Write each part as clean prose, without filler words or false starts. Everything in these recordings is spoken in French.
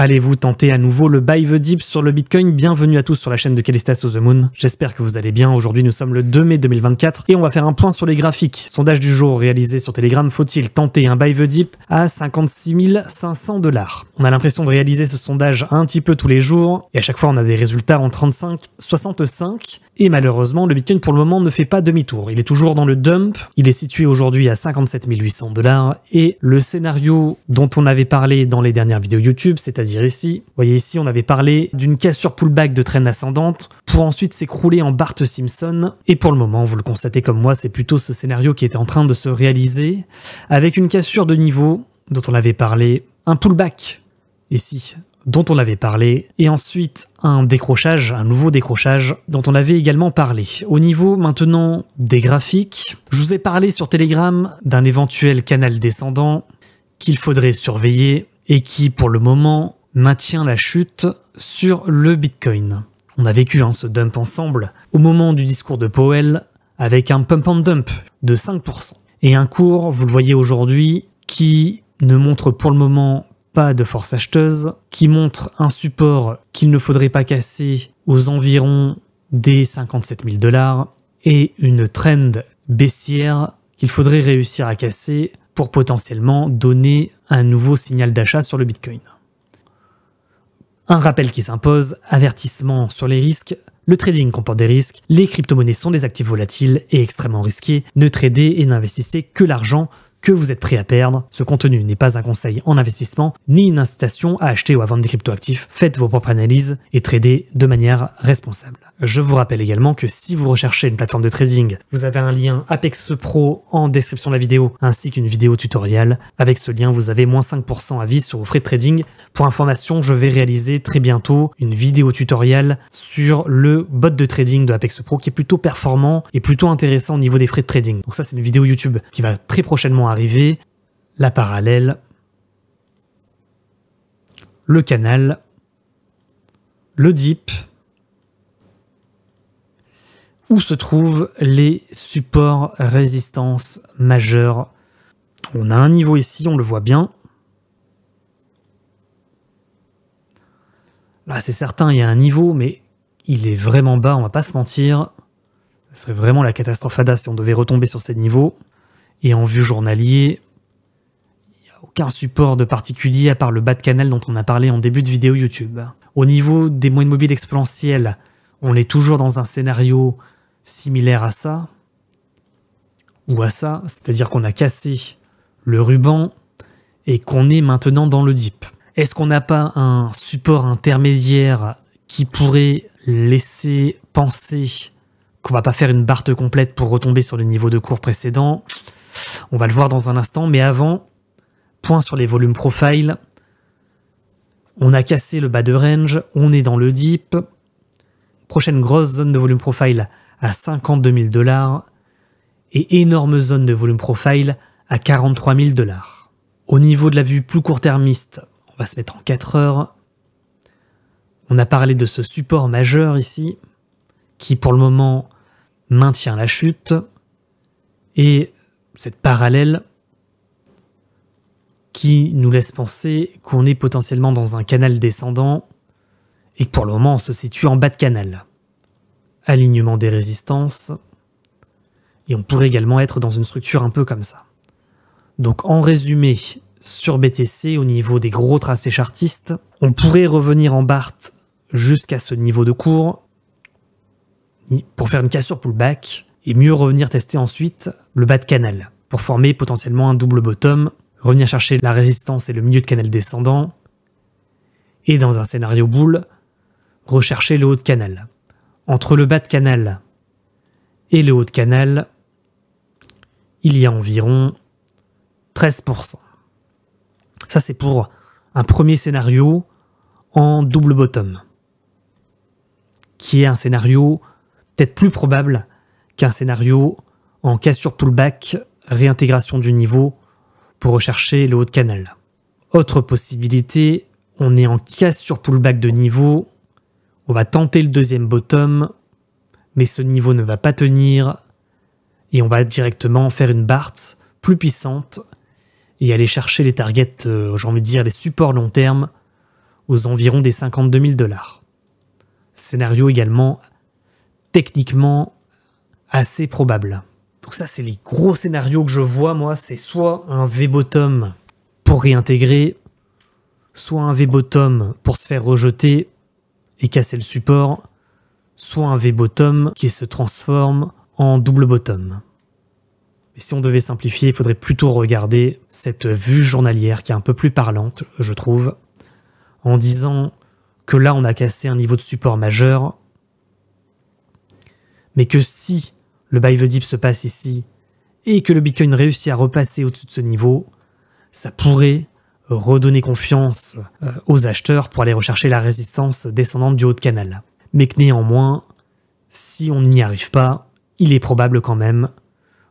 Allez-vous tenter à nouveau le buy the dip sur le Bitcoin? Bienvenue à tous sur la chaîne de Callistas of the Moon. J'espère que vous allez bien. Aujourd'hui, nous sommes le 2 mai 2024 et on va faire un point sur les graphiques. Sondage du jour réalisé sur Telegram. Faut-il tenter un buy the dip à 56 500 $? On a l'impression de réaliser ce sondage un petit peu tous les jours et à chaque fois, on a des résultats en 35, 65 et malheureusement, le Bitcoin pour le moment ne fait pas demi-tour. Il est toujours dans le dump. Il est situé aujourd'hui à 57 800 $ et le scénario dont on avait parlé dans les dernières vidéos YouTube, c'est-à-dire ici, vous voyez ici, on avait parlé d'une cassure pullback de traîne ascendante pour ensuite s'écrouler en Bart Simpson. Et pour le moment, vous le constatez comme moi, c'est plutôt ce scénario qui est en train de se réaliser avec une cassure de niveau dont on avait parlé, un pullback ici dont on avait parlé, et ensuite un décrochage, un nouveau décrochage dont on avait également parlé. Au niveau maintenant des graphiques, je vous ai parlé sur Telegram d'un éventuel canal descendant qu'il faudrait surveiller et qui pour le moment maintient la chute sur le Bitcoin. On a vécu ce dump ensemble au moment du discours de Powell avec un pump and dump de 5%. Et un cours, vous le voyez aujourd'hui, qui ne montre pour le moment pas de force acheteuse, qui montre un support qu'il ne faudrait pas casser aux environs des 57 000 $ et une trend baissière qu'il faudrait réussir à casser pour potentiellement donner un nouveau signal d'achat sur le Bitcoin. Un rappel qui s'impose, avertissement sur les risques, le trading comporte des risques, les crypto-monnaies sont des actifs volatiles et extrêmement risqués, ne tradez et n'investissez que l'argent que vous êtes prêt à perdre. Ce contenu n'est pas un conseil en investissement, ni une incitation à acheter ou à vendre des cryptoactifs. Faites vos propres analyses et tradez de manière responsable. Je vous rappelle également que si vous recherchez une plateforme de trading, vous avez un lien Apex Pro en description de la vidéo, ainsi qu'une vidéo tutoriel. Avec ce lien, vous avez moins 5% à vie sur vos frais de trading. Pour information, je vais réaliser très bientôt une vidéo tutoriel sur le bot de trading de Apex Pro qui est plutôt performant et plutôt intéressant au niveau des frais de trading. Donc ça, c'est une vidéo YouTube qui va très prochainement arriver. La parallèle, le canal, le dip, où se trouvent les supports résistance majeurs. On a un niveau ici, on le voit bien. Là, c'est certain, il y a un niveau, mais il est vraiment bas, on va pas se mentir. Ce serait vraiment la catastrophe ADA si on devait retomber sur ces niveaux. Et en vue journalier, il n'y a aucun support de particulier à part le bas de canal dont on a parlé en début de vidéo YouTube. Au niveau des moyennes mobiles exponentielles, on est toujours dans un scénario similaire à ça, ou à ça, c'est-à-dire qu'on a cassé le ruban et qu'on est maintenant dans le dip. Est-ce qu'on n'a pas un support intermédiaire qui pourrait laisser penser qu'on va pas faire une Bart complète pour retomber sur le niveau de cours précédent? On va le voir dans un instant, mais avant, point sur les volumes profile. On a cassé le bas de range, on est dans le dip. Prochaine grosse zone de volume profile à 52 000 $ et énorme zone de volume profile à 43 000 $. Au niveau de la vue plus court-termiste, on va se mettre en 4 heures. On a parlé de ce support majeur ici, qui pour le moment maintient la chute, et cette parallèle qui nous laisse penser qu'on est potentiellement dans un canal descendant et que pour le moment on se situe en bas de canal. Alignement des résistances, et on pourrait également être dans une structure un peu comme ça. Donc en résumé, sur BTC, au niveau des gros tracés chartistes, on pourrait revenir en Bart jusqu'à ce niveau de cours pour faire une cassure pullback et mieux revenir tester ensuite le bas de canal pour former potentiellement un double bottom, revenir chercher la résistance et le milieu de canal descendant et dans un scénario bull, rechercher le haut de canal. Entre le bas de canal et le haut de canal, il y a environ 13%. Ça, c'est pour un premier scénario en double bottom, qui est un scénario peut-être plus probable qu'un scénario en cassure pullback, réintégration du niveau pour rechercher le haut de canal. Autre possibilité, on est en cassure pullback de niveau, on va tenter le deuxième bottom, mais ce niveau ne va pas tenir et on va directement faire une Bart plus puissante et aller chercher les targets, j'ai envie de dire les supports long terme aux environs des 52 000 $. Scénario également techniquement assez probable. Donc ça, c'est les gros scénarios que je vois, moi. C'est soit un V-bottom pour réintégrer, soit un V-bottom pour se faire rejeter et casser le support, soit un V-bottom qui se transforme en double bottom. Et si on devait simplifier, il faudrait plutôt regarder cette vue journalière qui est un peu plus parlante, je trouve, en disant que là, on a cassé un niveau de support majeur, mais que si le buy the dip se passe ici et que le Bitcoin réussit à repasser au-dessus de ce niveau, ça pourrait redonner confiance aux acheteurs pour aller rechercher la résistance descendante du haut de canal. Mais que néanmoins, si on n'y arrive pas, il est probable quand même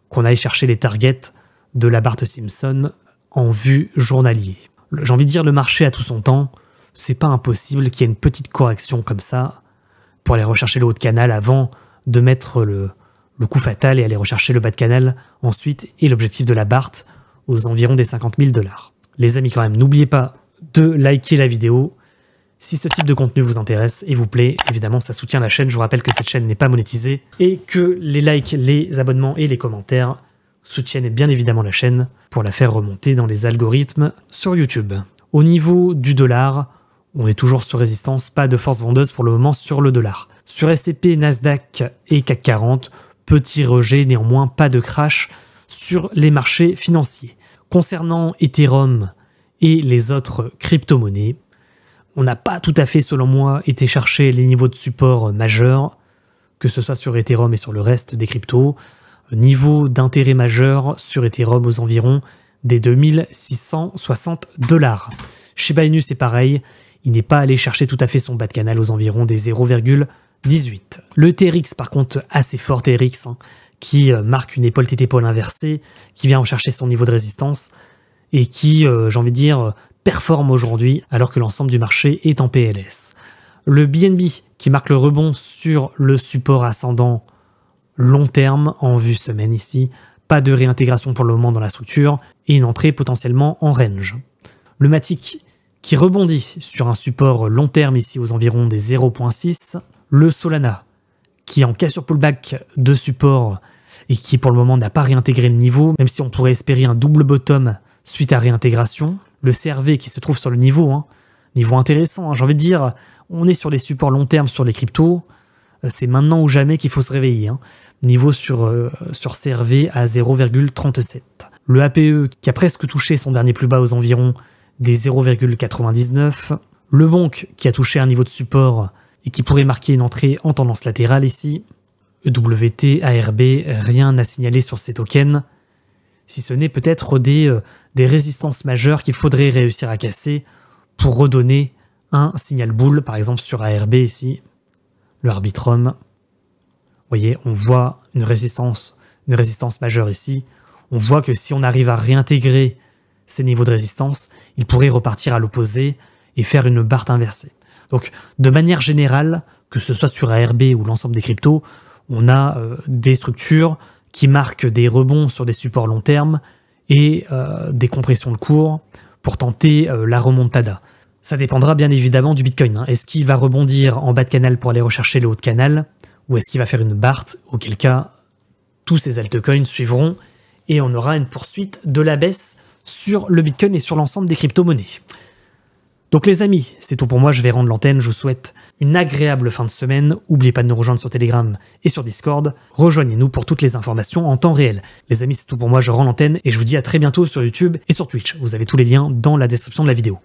qu'on aille chercher les targets de la Bart-Simpson en vue journalier. J'ai envie de dire, le marché a tout son temps, c'est pas impossible qu'il y ait une petite correction comme ça pour aller rechercher le haut de canal avant de mettre le coup fatal et aller rechercher le bas de canal ensuite et l'objectif de la Bart aux environs des 50 000 $. Les amis, quand même, n'oubliez pas de liker la vidéo si ce type de contenu vous intéresse et vous plaît. Évidemment, ça soutient la chaîne. Je vous rappelle que cette chaîne n'est pas monétisée et que les likes, les abonnements et les commentaires soutiennent bien évidemment la chaîne pour la faire remonter dans les algorithmes sur YouTube. Au niveau du dollar, on est toujours sur résistance, pas de force vendeuse pour le moment sur le dollar. Sur S&P, Nasdaq et CAC 40, petit rejet, néanmoins pas de crash sur les marchés financiers. Concernant Ethereum et les autres crypto-monnaies, on n'a pas tout à fait, selon moi, été chercher les niveaux de support majeurs, que ce soit sur Ethereum et sur le reste des cryptos. Niveau d'intérêt majeur sur Ethereum aux environs des 2660 $. Chez Binance, c'est pareil, il n'est pas allé chercher tout à fait son bas de canal aux environs des 0,18. Le TRX, par contre, assez fort TRX, qui marque une épaule tête-épaule inversée, qui vient rechercher son niveau de résistance et qui, j'ai envie de dire, performe aujourd'hui alors que l'ensemble du marché est en PLS. Le BNB qui marque le rebond sur le support ascendant long terme en vue semaine ici, pas de réintégration pour le moment dans la structure et une entrée potentiellement en range. Le Matic qui rebondit sur un support long terme ici aux environs des 0,6. Le Solana qui est en cassure pullback de support et qui pour le moment n'a pas réintégré le niveau, même si on pourrait espérer un double bottom suite à réintégration. Le CRV qui se trouve sur le niveau, niveau intéressant, j'ai envie de dire, on est sur les supports long terme sur les cryptos, c'est maintenant ou jamais qu'il faut se réveiller. Niveau sur CRV à 0,37. Le APE qui a presque touché son dernier plus bas aux environs des 0,99. Le Bonk qui a touché un niveau de support et qui pourrait marquer une entrée en tendance latérale ici. EWT, ARB, rien à signaler sur ces tokens, si ce n'est peut-être des résistances majeures qu'il faudrait réussir à casser pour redonner un signal boule, par exemple sur ARB ici, le Arbitrum. Vous voyez, on voit une résistance majeure ici. On voit que si on arrive à réintégrer ces niveaux de résistance, il pourrait repartir à l'opposé et faire une Bart inversée. Donc, de manière générale, que ce soit sur ARB ou l'ensemble des cryptos, on a des structures qui marquent des rebonds sur des supports long terme et des compressions de cours pour tenter la remontada. Ça dépendra bien évidemment du Bitcoin. Est-ce qu'il va rebondir en bas de canal pour aller rechercher le haut de canal ou est-ce qu'il va faire une Bart, auquel cas tous ces altcoins suivront et on aura une poursuite de la baisse sur le Bitcoin et sur l'ensemble des crypto-monnaies. Donc les amis, c'est tout pour moi, je vais rendre l'antenne, je vous souhaite une agréable fin de semaine, n'oubliez pas de nous rejoindre sur Telegram et sur Discord, rejoignez-nous pour toutes les informations en temps réel. Les amis, c'est tout pour moi, je rends l'antenne et je vous dis à très bientôt sur YouTube et sur Twitch, vous avez tous les liens dans la description de la vidéo.